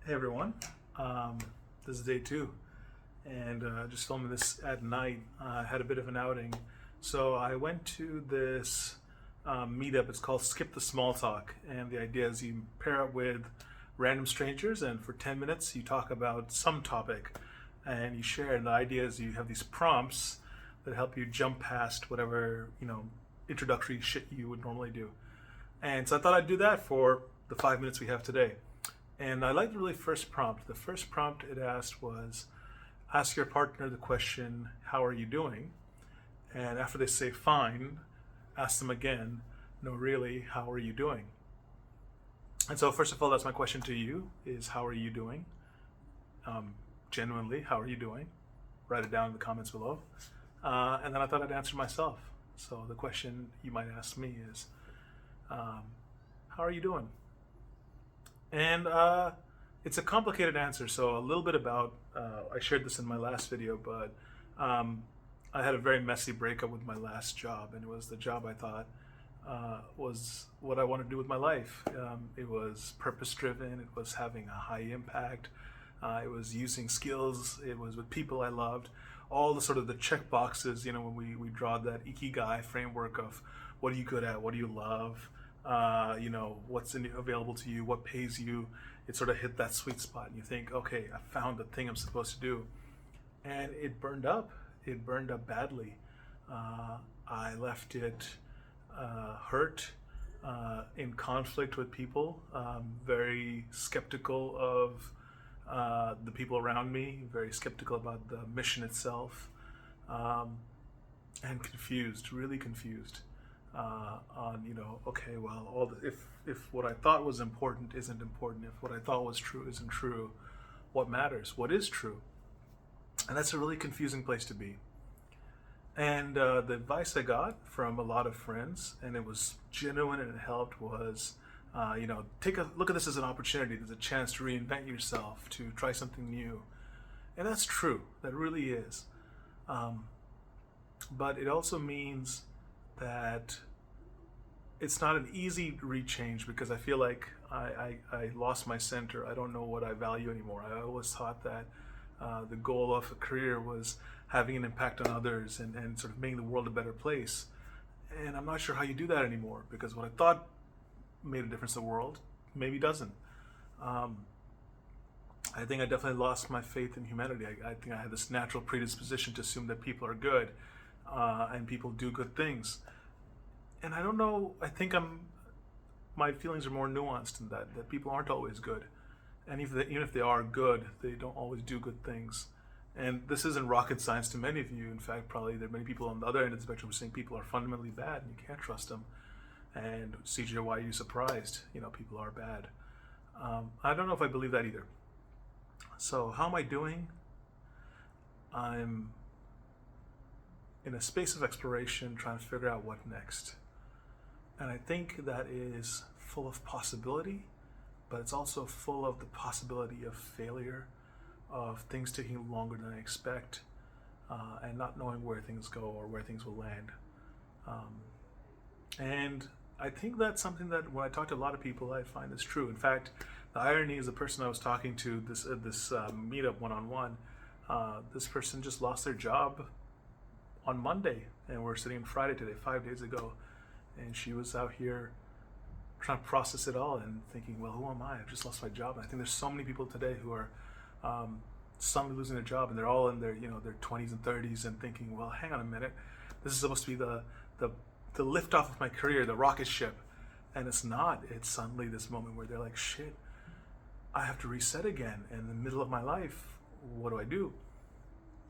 Hey everyone, this is day two, and just filming this at night. I had a bit of an outing, so I went to this meetup. It's called Skip the Small Talk, and the idea is you pair up with random strangers, and for 10 minutes you talk about some topic, and you share. And the idea is you have these prompts that help you jump past whatever introductory shit you would normally do. And so I thought I'd do that for the 5 minutes we have today. And I liked the really first prompt. The first prompt it asked was, ask your partner the question, how are you doing? And after they say fine, ask them again, no really, how are you doing? And so first of all, that's my question to you, is how are you doing? Genuinely, how are you doing? Write it down in the comments below. And then I thought I'd answer myself. So the question you might ask me is, how are you doing? And it's a complicated answer, so a little bit about, I shared this in my last video, but I had a very messy breakup with my last job, and it was the job I thought was what I wanted to do with my life. It was purpose-driven, it was having a high impact, it was using skills, it was with people I loved, all the sort of the check boxes, when we draw that Ikigai framework of what are you good at, what do you love, what's available to you, what pays you. It sort of hit that sweet spot and you think, okay, I found the thing I'm supposed to do. And it burned up badly. I left it hurt, in conflict with people, very skeptical of the people around me, very skeptical about the mission itself, and confused, really confused. On okay, well, if what I thought was important isn't important, if what I thought was true isn't true, what matters? What is true? And that's a really confusing place to be. And the advice I got from a lot of friends, and it was genuine and it helped, was take a look at this as an opportunity. There's a chance to reinvent yourself, to try something new. And that's true, that really is. But it also means that it's not an easy rechange, because I feel like I lost my center. I don't know what I value anymore. I always thought that the goal of a career was having an impact on others and sort of making the world a better place. And I'm not sure how you do that anymore, because what I thought made a difference in the world maybe doesn't. I think I definitely lost my faith in humanity. I think I had this natural predisposition to assume that people are good and people do good things. And I don't know, I think my feelings are more nuanced than that people aren't always good. And even if they are good, they don't always do good things. And this isn't rocket science to many of you. In fact, probably there are many people on the other end of the spectrum who are saying people are fundamentally bad and you can't trust them. And CJ, why are you surprised? People are bad. I don't know if I believe that either. So how am I doing? I'm in a space of exploration, trying to figure out what next. And I think that is full of possibility, but it's also full of the possibility of failure, of things taking longer than I expect, and not knowing where things go or where things will land. And I think that's something that when I talk to a lot of people, I find is true. In fact, the irony is the person I was talking to this meetup one-on-one, this person just lost their job on Monday, and we're sitting on Friday today, 5 days ago, and she was out here trying to process it all and thinking, well, who am I? I've just lost my job. And I think there's so many people today who are suddenly losing their job, and they're all in their their 20s and 30s and thinking, well, hang on a minute, this is supposed to be the liftoff of my career, the rocket ship, and it's not. It's suddenly this moment where they're like, shit, I have to reset again in the middle of my life. What do I do?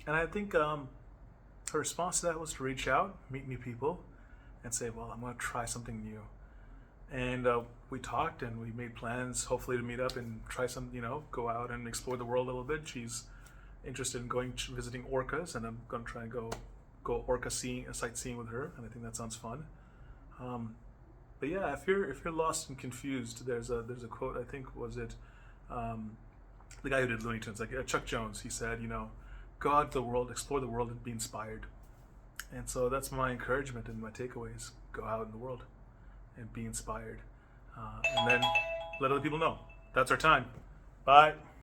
And I think her response to that was to reach out, meet new people, and say, well, I'm going to try something new. And we talked and we made plans, hopefully to meet up and try some, go out and explore the world a little bit. She's interested in visiting orcas, and I'm going to try and go orca sightseeing with her, and I think that sounds fun. But yeah, if you're lost and confused, there's a quote, I think, was it the guy who did Looney Tunes, like Chuck Jones. He said, go out to the world, explore the world, and be inspired. And so that's my encouragement and my takeaways. Go out in the world and be inspired. And then let other people know. That's our time. Bye.